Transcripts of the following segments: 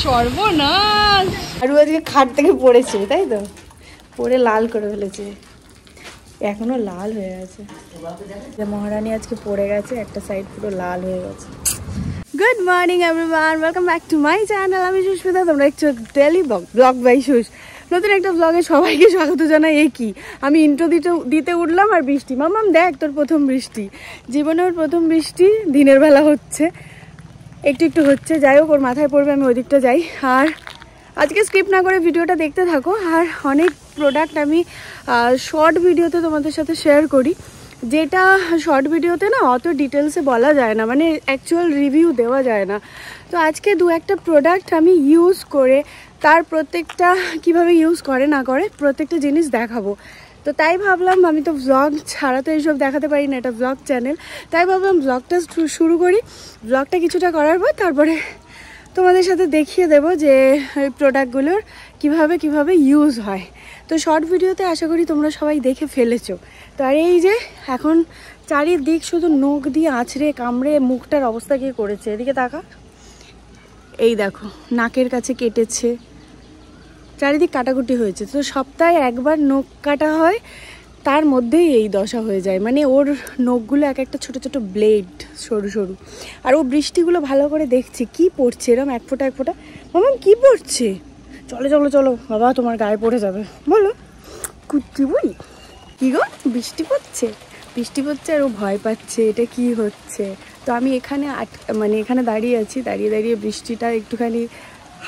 সর্বনাশ। আর আজকে খাট থেকে পড়েছে, তাই তো? পড়ে লাল করে ফেলেছে, এখনো লাল হয়ে আছে। মহারানী আজকে পড়ে গেছে, একটা সাইড পুরো লাল হয়ে গেছে। Good morning everyone, welcome back to my channel. আমি সুস্মিতা, তোমরা একটু ডেলি ব্লগ বাই সুস নতুন একটা ব্লগে সবাইকে স্বাগত জানাই। কি আমি ইন্ট্রো দিতে উঠলাম আর বৃষ্টি। মামাম দেখ তোর প্রথম বৃষ্টি, জীবনের প্রথম বৃষ্টি দিনের বেলা হচ্ছে, একটু একটু হচ্ছে। যাই হোক, ওর মাথায় পড়বে, আমি ওই দিকটা যাই। আর আজকে স্কিপ না করে ভিডিওটা দেখতে থাকো। আর অনেক প্রোডাক্ট আমি শর্ট ভিডিওতে তোমাদের সাথে শেয়ার করি, যেটা শর্ট ভিডিওতে না অত ডিটেলসে বলা যায় না, মানে অ্যাকচুয়াল রিভিউ দেওয়া যায় না। তো আজকে দু একটা প্রোডাক্ট আমি ইউজ করে তার প্রত্যেকটা কিভাবে ইউজ করে না করে প্রত্যেকটা জিনিস দেখাবো। তো তাই ভাবলাম, আমি তো ভ্লগ ছাড়া তো এইসব দেখাতে পারি না, এটা ভ্লগ চ্যানেল। তাই ভাবলাম ভ্লগটা শুরু করি, ভ্লগটা কিছুটা করার পর তারপরে তোমাদের সাথে দেখিয়ে দেবো যে এই প্রোডাক্টগুলোর কিভাবে ইউজ হয়। তো শর্ট ভিডিওতে আশা করি তোমরা সবাই দেখে ফেলেছো। তো আর এই যে এখন চারিদিক শুধু নখ দিয়ে আছড়ে কামড়ে মুখটার অবস্থা কি করেছে, এদিকে তাকা, এই দেখো নাকের কাছে কেটেছে, চারিদিক কাটাকুটি হয়েছে। তো সপ্তাহে একবার নখ কাটা হয়, তার মধ্যেই এই দশা হয়ে যায়। মানে ওর নখগুলো এক একটা ছোট ছোট ব্লেড, সরু সরু। আর ও বৃষ্টিগুলো ভালো করে দেখছে কি পড়ছে, এরকম এক ফোঁটা এক ফোঁটা। মামাম কি পড়ছে? চলো চলো চলো বাবা, তোমার গায়ে পড়ে যাবে। বলো কুচ্ছি বই, কি গো বৃষ্টি পড়ছে? বৃষ্টি পড়ছে আর ও ভয় পাচ্ছে, এটা কি হচ্ছে। তো আমি এখানে মানে এখানে দাঁড়িয়ে আছি, দাঁড়িয়ে বৃষ্টিটা একটুখানি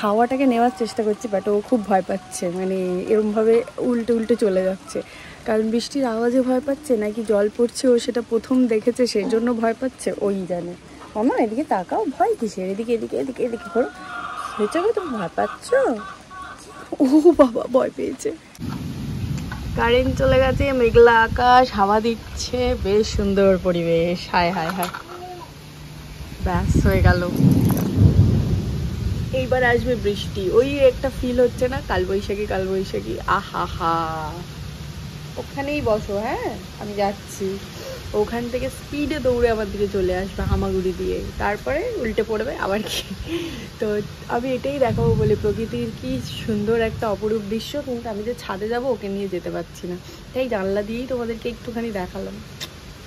হাওয়াটাকে নেওয়ার চেষ্টা করছি, বাট ও খুব ভয় পাচ্ছে, মানে এরমভাবে উল্টে চলে যাচ্ছে। কারণ বৃষ্টির আওয়াজে ভয় পাচ্ছে নাকি জল পড়ছে ও সেটা প্রথম দেখেছে সেই জন্য ভয় পাচ্ছে, ওই জানে। মামা এদিকে তাকাও, ভয় কিসের? এদিকে এদিকে এদিকে এদিকে করো, সেটাকে তুমি ভয় পাচ্ছ? ও বাবা ভয় পেয়েছে। কারেন্ট চলে গেছে, মেঘলা আকাশ, হাওয়া দিচ্ছে, বেশ সুন্দর পরিবেশ। হায় হায় হায়, ব্যাস হয়ে গেল। এইবার আসবে বৃষ্টি, ওই একটা ফিল হচ্ছে না, কালবৈশাখী। আহা হা, ওখানেই বসো, হ্যাঁ আমি যাচ্ছি। ওখান থেকে স্পিডে দৌড়ে আমার দিকে চলে আসবে হামাগুড়ি দিয়ে, তারপরে উল্টে পড়বে আবার কি। তো আমি এটাই দেখাবো বলে, প্রকৃতির কি সুন্দর একটা অপরূপ দৃশ্য, কিন্তু আমি যে ছাদে যাবো ওকে নিয়ে যেতে পারছি না, তাই জানলা দিয়েই তোমাদেরকে একটুখানি দেখালাম।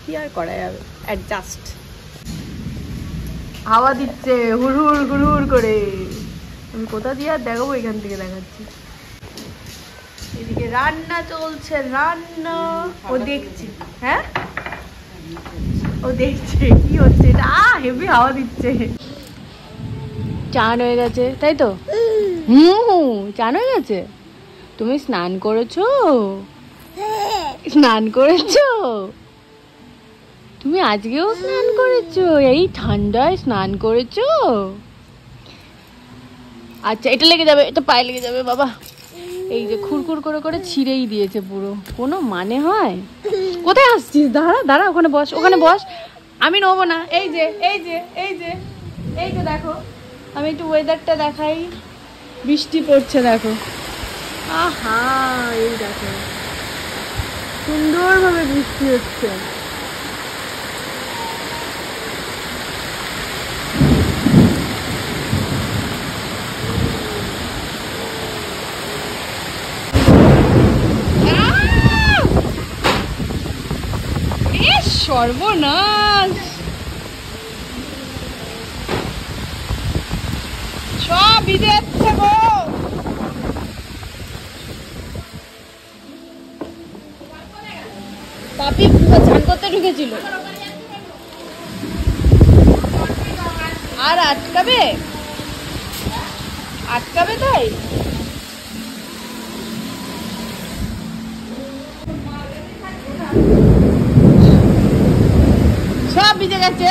কি আর করা যাবে, অ্যাডজাস্ট। হাওয়া দিচ্ছে হুড় করে, আমি কোথা দিয়ে আর দেখাবো, এখান থেকে দেখাচ্ছি। এদিকে রান্না চলছে, রান্না ও দেখছে, হ্যাঁ ও দেখছে কি হচ্ছে এটা। হেভি হাওয়া দিচ্ছে। চান হয়ে গেছে তাই তো? চান হয়ে গেছে। তুমি স্নান করেছো? তুমি আজকেও স্নান করেছো? এই ঠান্ডায় স্নান করেছো? আচ্ছা, এটা লেগে যাবে, এটা পায়ে লেগে যাবে বাবা। এই যে খুরখুর করে ছিঁড়েই দিয়েছে পুরো, কোনো মানে হয়? কোথায় আসছিস? দাঁড়া ওখানে বস, আমি নেবো না। এই যে দেখো, আমি একটু ওয়েদারটা দেখাই, বৃষ্টি পড়ছে দেখো। আহা, এই দেখো সুন্দরভাবে বৃষ্টি হচ্ছে। সর্বনাশ, সব ভিজে যাচ্ছে গো। পাপি চান করতে ঢুকেছিল, আর আটকাবে তাই। সব ভিজে গেছে।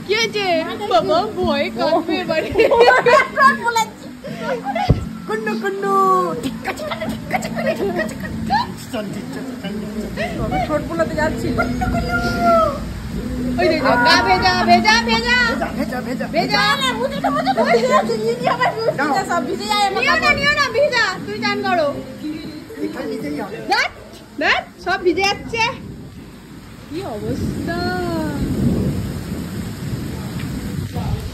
কি হয়েছে বাবা? ভয় কাঁপবে এবারে। ছোট পোলাতে যাচ্ছি, তুই চান করো, সব ভিজে যাচ্ছে। কি অবস্থা,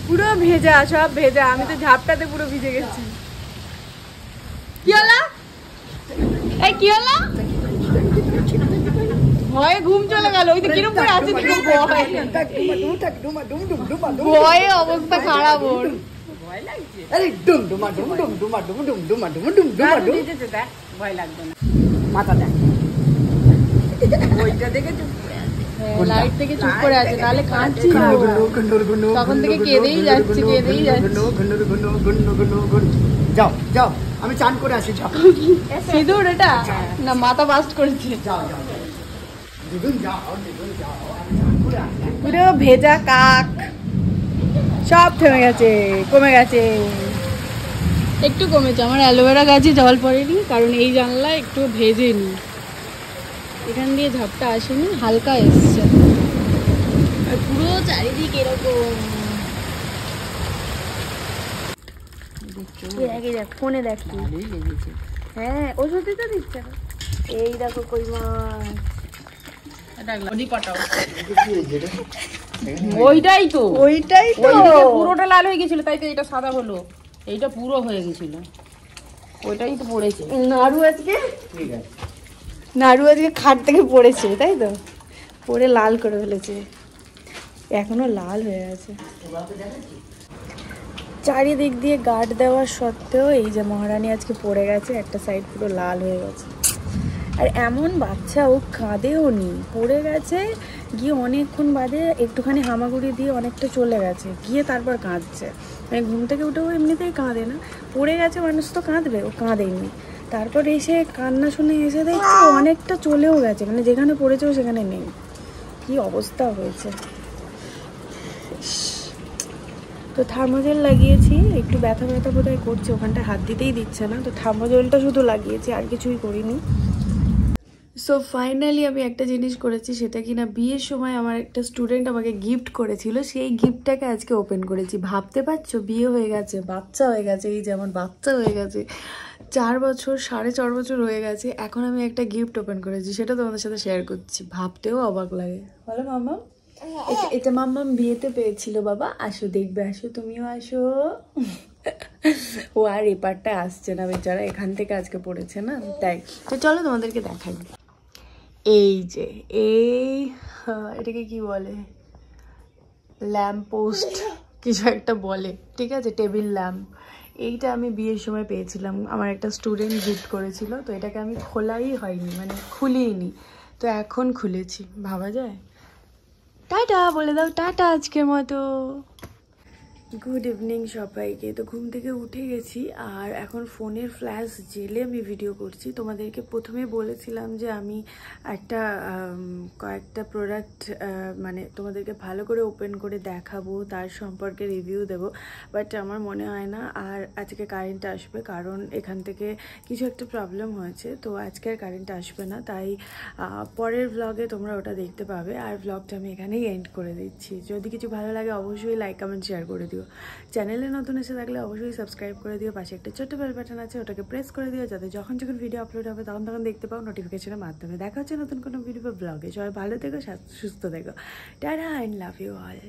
পুরো ভেজা, সব ভেজা। আমি তো ঝাপটাতে পুরো ভিজে গেছি। কি হলো? এই কি হলো? ভয়ে ঘুম চলে গেল। ওই তো কিরম করে আছে, ভয়ে অবস্থা খারাপ ওর। লাইট থেকে চুপ করে আছে, তাহলে কাঁদছিল। তখন থেকে কেঁদেই যাচ্ছে, কেঁদেই যাচ্ছে। যাও যাও, আমি চান করে আসি। যাও। সিঁদুর এটা না, মাথা বাস্ট করেছে। পুরো ভেজা কাক, সব থেমে গেছে, কমে গেছে। একটু কমেছে। আমার অ্যালোভেরা গাছে জল পড়েনি, কারণ এই জানলা একটু ভেজেনি। এখান দিয়ে ঝাপটা আসেনি, হালকা এসছে। আর পুরো চারিদিক এরকম। ফোনে দেখি। হ্যাঁ, ওষুধ দিতে দিচ্ছে না। এই দেখো কই মাছ। ওইটাই তো পুরোটা লাল হয়ে গেছিল, তাই তো এটা সাদা হলো। এইটা পুরো হয়ে গেছিল, ওইটাই তো পড়েছে। নাড়ু আজকে খাট থেকে পড়েছে, তাই তো? পড়ে লাল করে ফেলেছে, এখনো লাল হয়ে আছে। চারিদিক দিয়ে গার্ড দেওয়ার সত্ত্বেও এই যে মহারানী আজকে পড়ে গেছে, একটা সাইড পুরো লাল হয়ে গেছে। আর এমন বাচ্চা, ও কাঁদেও নি, পড়ে গেছে গিয়ে অনেকক্ষণ বাদে একটুখানি হামাগুড়ি দিয়ে অনেকটা চলে গেছে, গিয়ে তারপর কাঁদছে। মানে ঘুম থেকে উঠেও এমনিতেই কাঁদে না, পড়ে গেছে মানুষ তো কাঁদবে, ও কাঁদেনি। তারপর এসে কান্না শুনে এসে দেখছি অনেকটা চলেও গেছে, মানে যেখানে পড়েছেও সেখানে নেই। কি অবস্থা হয়েছে। তো থার্মোজেল লাগিয়েছি, একটু ব্যথা ব্যথা বোধহয় করছে, ওখানটা হাত দিতেই দিচ্ছে না, তো থার্মোজেলটা শুধু লাগিয়েছি, আর কিছুই করিনি। সো ফাইনালি আমি একটা জিনিস করেছি, সেটা কিনা বিয়ের সময় আমার একটা স্টুডেন্ট আমাকে গিফট করেছিল, সেই গিফটটাকে আজকে ওপেন করেছি। ভাবতে পারছো, বিয়ে হয়ে গেছে, বাচ্চা হয়ে গেছে, এই যেমন বাচ্চা হয়ে গেছে, 4 বছর 4.5 বছর হয়ে গেছে, এখন আমি একটা গিফট ওপেন করেছি, সেটা তোমাদের সাথে শেয়ার করছি। ভাবতেও অবাক লাগে। বলো মাম্মা, এটা মাম্মাম বিয়েতে পেয়েছিল বাবা, আসো দেখবে, আসো তুমিও আসো। ও আর এপারটা আসছে না বেচারা, এখান থেকে আজকে পড়েছে না, তাই। তো চলো তোমাদেরকে দেখাই। এই যে এটাকে কি বলে, ল্যাম্প পোস্ট কিছু একটা বলে, ঠিক আছে, টেবিল ল্যাম্প। এইটা আমি বিয়ের সময় পেয়েছিলাম, আমার একটা স্টুডেন্ট গিফট করেছিল, তো এটাকে আমি খোলাই হয়নি, মানে খুলিনি, তো এখন খুলেছি। ভাবা যায়। টাটা বলে দাও, টাটা আজকের মতো। গুড ইভিনিং সবাইকে। তো ঘুম থেকে উঠে গেছি, আর এখন ফোনের ফ্ল্যাশ জেলে আমি ভিডিও করছি। তোমাদেরকে প্রথমে বলেছিলাম যে আমি একটা কয়েকটা প্রোডাক্ট মানে তোমাদেরকে ভালো করে ওপেন করে দেখাবো, তার সম্পর্কে রিভিউ দেব, বাট আমার মনে হয় না আর আজকে কারেন্ট আসবে, কারণ এখান থেকে কিছু একটা প্রবলেম হয়েছে, তো আজকে আর কারেন্ট আসবে না, তাই পরের ব্লগে তোমরা ওটা দেখতে পাবে। আর ব্লগটা আমি এখানেই এন্ড করে দিচ্ছি। যদি কিছু ভালো লাগে অবশ্যই লাইক কমেন্ট শেয়ার করে দিও। চ্যানেলে নতুন এসে থাকলে অবশ্যই সাবস্ক্রাইব করে দিও, পাশে একটা ছোট্ট বেল বাটন আছে, ওটাকে প্রেস করে দিও, যাতে যখন ভিডিও আপলোড হবে তখন দেখতে পাও নোটিফিকেশনের মাধ্যমে। দেখা হচ্ছে নতুন কোনো ভিডিও বা ব্লগে। সবাই ভালো থেকো, সুস্থ থেকো। Tata, I love you all.